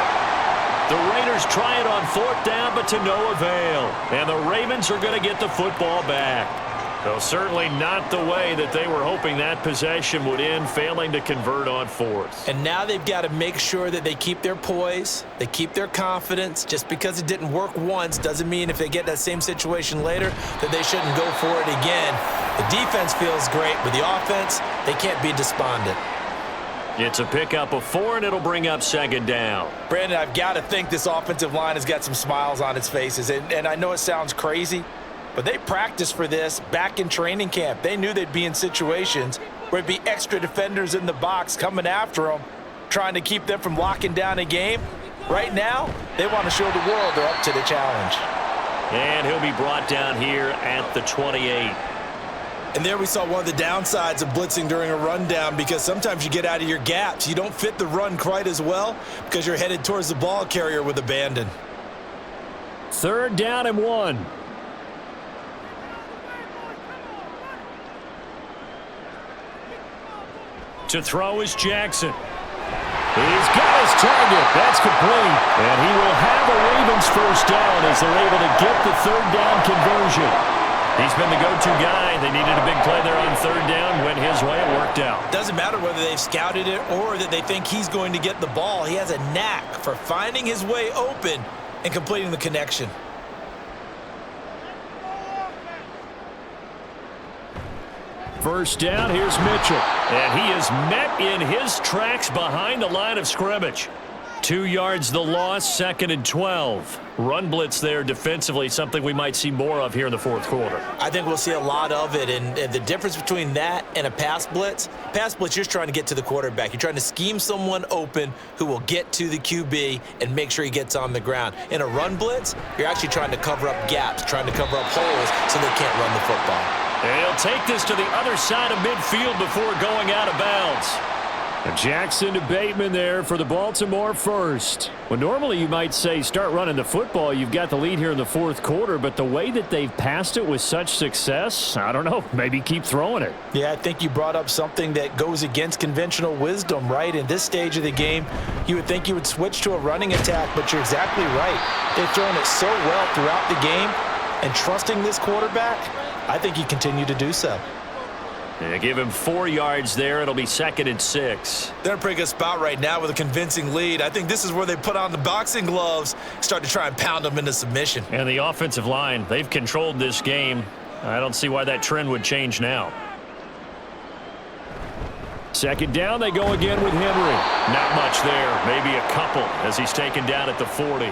The Raiders try it on 4th down, but to no avail. And the Ravens are going to get the football back. Though certainly not the way that they were hoping that possession would end, failing to convert on 4th. And now they've got to make sure that they keep their poise, they keep their confidence. Just because it didn't work once doesn't mean if they get that same situation later that they shouldn't go for it again. The defense feels great, but the offense, they can't be despondent. It's a pickup of 4, and it'll bring up 2nd down. Brandon, I've got to think this offensive line has got some smiles on its faces. And I know it sounds crazy, but they practiced for this back in training camp. They knew they'd be in situations where it'd be extra defenders in the box coming after them, trying to keep them from locking down a game. Right now, they want to show the world they're up to the challenge. And he'll be brought down here at the 28. And there we saw one of the downsides of blitzing during a rundown, because sometimes you get out of your gaps. You don't fit the run quite as well because you're headed towards the ball carrier with abandon. 3rd down and 1. To throw is Jackson. He's got his target. That's complete. And he will have a Ravens 1st down as they're able to get the 3rd down conversion. He's been the go-to guy. They needed a big play there on third down. Went his way. It worked out. Doesn't matter whether they've scouted it or that they think he's going to get the ball. He has a knack for finding his way open and completing the connection. First down, here's Mitchell. And he is met in his tracks behind the line of scrimmage. 2 yards the loss, 2nd and 12. Run blitz there defensively, something we might see more of here in the fourth quarter. I think we'll see a lot of it, and the difference between that and a pass blitz, you're just trying to get to the quarterback. You're trying to scheme someone open who will get to the QB and make sure he gets on the ground. In a run blitz, you're actually trying to cover up gaps, trying to cover up holes so they can't run the football. And he'll take this to the other side of midfield before going out of bounds. Jackson to Bateman there for the Baltimore first. Well, normally you might say start running the football. You've got the lead here in the fourth quarter, but the way that they've passed it with such success, I don't know, maybe keep throwing it. Yeah, I think you brought up something that goes against conventional wisdom, right? In this stage of the game, you would think you would switch to a running attack, but you're exactly right. They've thrown it so well throughout the game, and trusting this quarterback, I think you continue to do so. They give him 4 yards there. It'll be 2nd and 6. They're in a pretty good spot right now with a convincing lead. I think this is where they put on the boxing gloves, start to try and pound them into submission. And the offensive line, they've controlled this game. I don't see why that trend would change now. 2nd down, they go again with Henry. Not much there, maybe a couple as he's taken down at the 40.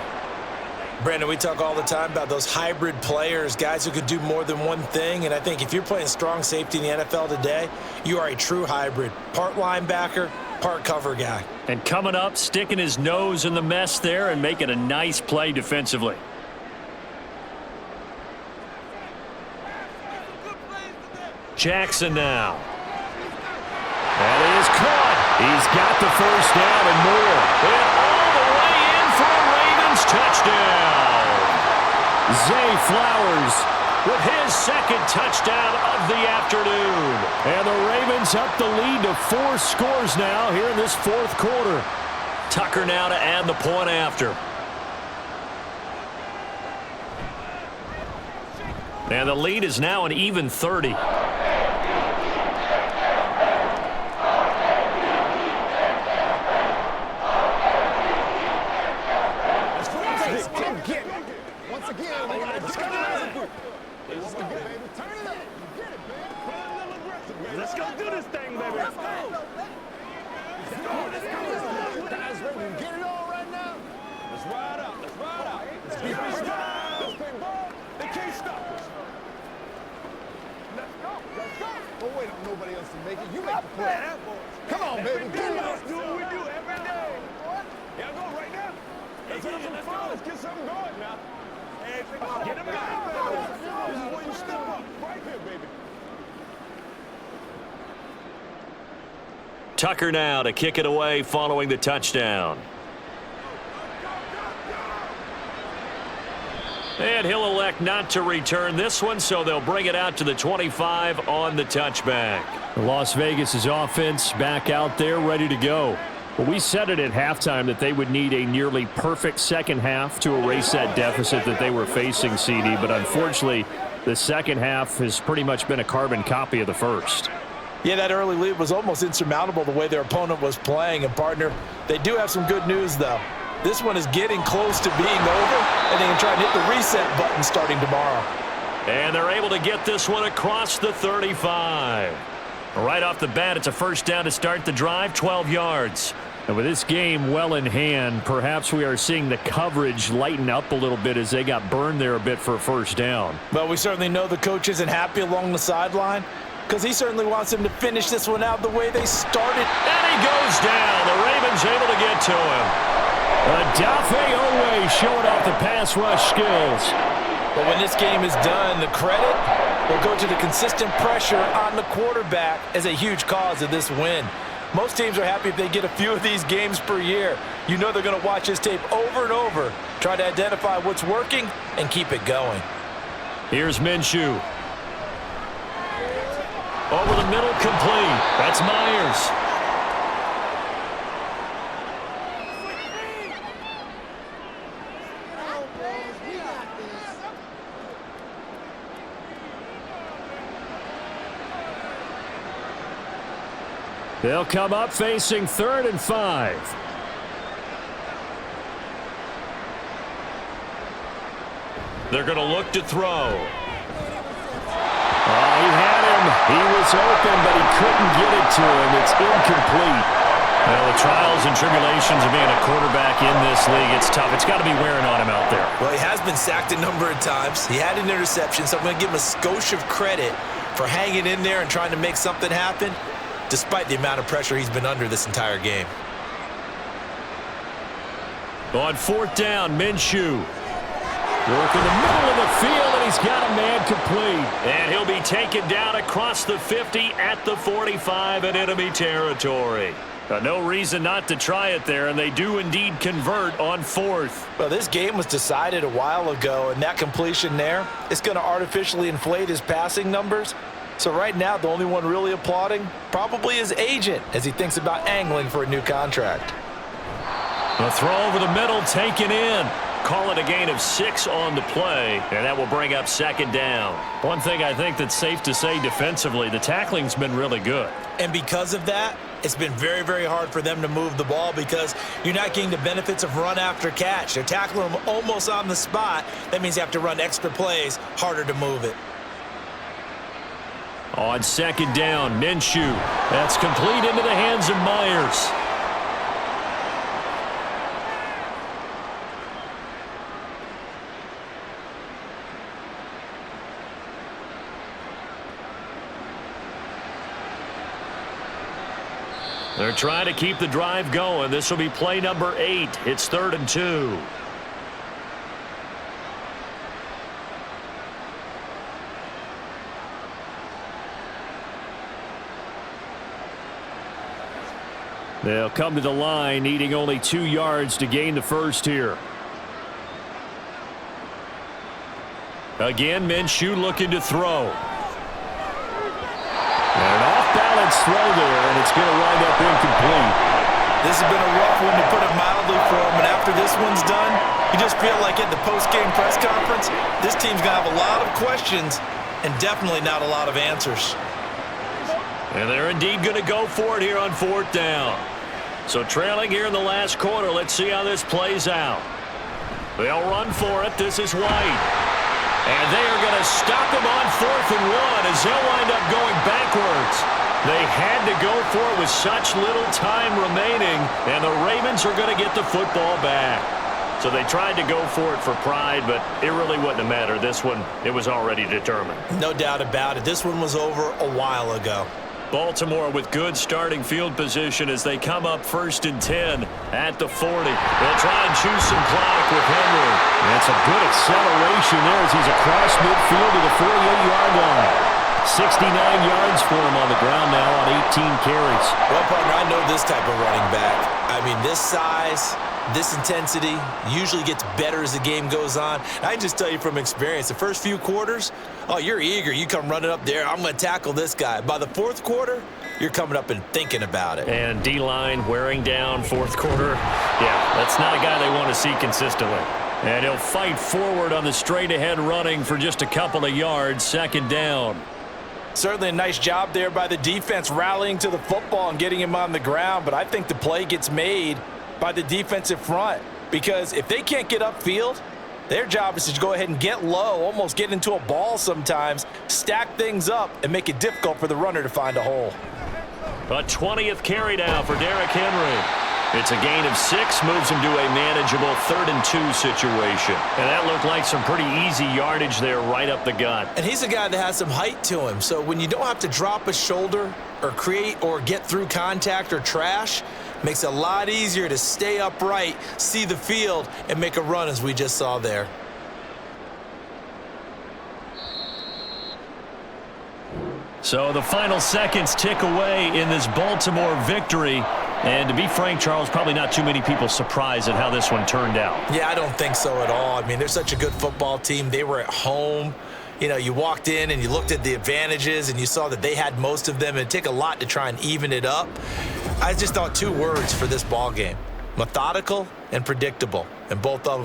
Brandon, we talk all the time about those hybrid players, guys who could do more than one thing, and I think if you're playing strong safety in the NFL today, you are a true hybrid. Part linebacker, part cover guy. And coming up, sticking his nose in the mess there and making a nice play defensively. Jackson now. That is caught. He's got the first down and more. And all the way in for a Ravens touchdown. Zay Flowers with his 2nd touchdown of the afternoon. And the Ravens up the lead to 4 scores now here in this fourth quarter. Tucker now to add the point after. And the lead is now an even 30. Let's go do this thing, baby. Let's go. Guys ready to get it on right now? Let's ride out. Let's ride out. Let's keep it down. They can't stop us. Let's go. Let's go. Don't wait on nobody else to make it. You make the play. Come on, baby. Get it. Let's do what we do every day. Yeah, go right now. Let's have some fun. Let's get something going now. Get him going, baby. This is where you step up. Right here, baby. Tucker now to kick it away following the touchdown. And he'll elect not to return this one, so they'll bring it out to the 25 on the touchback. Las Vegas' offense back out there ready to go. Well, we said it at halftime that they would need a nearly perfect second half to erase that deficit that they were facing, CD, but unfortunately the second half has pretty much been a carbon copy of the first. Yeah, that early lead was almost insurmountable the way their opponent was playing. And, partner, they do have some good news, though. This one is getting close to being over, and they can try and hit the reset button starting tomorrow. And they're able to get this one across the 35. Right off the bat, it's a first down to start the drive, 12 yards. And with this game well in hand, perhaps we are seeing the coverage lighten up a little bit as they got burned there a bit for a first down. Well, we certainly know the coach isn't happy along the sideline, because he certainly wants him to finish this one out the way they started. And he goes down. The Ravens able to get to him. Adafe Owe showing off the pass rush skills. But when this game is done, the credit will go to the consistent pressure on the quarterback as a huge cause of this win. Most teams are happy if they get a few of these games per year. You know they're going to watch this tape over and over, try to identify what's working, and keep it going. Here's Minshew. Over the middle, complete. That's Myers. They'll come up facing 3rd and 5. They're going to look to throw. He had him. He was open, but he couldn't get it to him. It's incomplete. Well, the trials and tribulations of being a quarterback in this league, it's tough. It's got to be wearing on him out there. Well, he has been sacked a number of times. He had an interception, so I'm going to give him a skosh of credit for hanging in there and trying to make something happen, despite the amount of pressure he's been under this entire game. On 4th down, Minshew. Work in the middle of the field, and he's got a man complete. And he'll be taken down across the 50 at the 45 in enemy territory. No reason not to try it there, and they do indeed convert on 4th. Well, this game was decided a while ago, and that completion there is going to artificially inflate his passing numbers. So right now, the only one really applauding probably his agent as he thinks about angling for a new contract. A throw over the middle taken in. Call it a gain of 6 on the play, and that will bring up 2nd down. One thing I think that's safe to say defensively, the tackling's been really good. And because of that, it's been very, very hard for them to move the ball because you're not getting the benefits of run after catch. They're tackling them almost on the spot. That means you have to run extra plays, harder to move it. On 2nd down, Minshew. That's complete into the hands of Myers. They're trying to keep the drive going. This will be play number 8. It's 3rd and 2. They'll come to the line, needing only 2 yards to gain the first here. Again, Minshew looking to throw. An off-balance throw there, and it's going to wind up incomplete. This has been a rough one, to put it mildly, for him. And after this one's done, you just feel like at the post-game press conference, this team's going to have a lot of questions and definitely not a lot of answers. And they're indeed going to go for it here on 4th down. So trailing here in the last quarter, let's see how this plays out. They'll run for it. This is White. And they are going to stop him on 4th and 1 as they'll wind up going backwards. They had to go for it with such little time remaining, and the Ravens are going to get the football back. So they tried to go for it for pride, but it really wouldn't have mattered. This one, it was already determined. No doubt about it. This one was over a while ago. Baltimore with good starting field position as they come up 1st and 10 at the 40. They'll try and choose some clock with Henry. That's a good acceleration there as he's across midfield to the 48-yard line. 69 yards for him on the ground now on 18 carries. Well, partner, I know this type of running back. I mean, this size, this intensity usually gets better as the game goes on. And I can just tell you from experience, the first few quarters, oh, you're eager. You come running up there, I'm going to tackle this guy. By the 4th quarter, you're coming up and thinking about it. And D-line wearing down 4th quarter. Yeah, that's not a guy they want to see consistently. And he'll fight forward on the straight-ahead running for just a couple of yards, 2nd down. Certainly a nice job there by the defense rallying to the football and getting him on the ground, but I think the play gets made by the defensive front because if they can't get upfield, their job is to go ahead and get low, almost get into a ball sometimes, stack things up, and make it difficult for the runner to find a hole. A 20th carry now for Derrick Henry. It's a gain of 6, moves him to a manageable 3rd and 2 situation. And that looked like some pretty easy yardage there right up the gut. And he's a guy that has some height to him, so when you don't have to drop a shoulder or create or get through contact or trash, makes it a lot easier to stay upright, see the field, and make a run as we just saw there. So the final seconds tick away in this Baltimore victory. And to be frank, Charles, probably not too many people surprised at how this one turned out. Yeah, I don't think so at all. I mean, they're such a good football team. They were at home. You know, you walked in and you looked at the advantages and you saw that they had most of them. It'd take a lot to try and even it up. I just thought 2 words for this ball game: methodical and predictable. And both of them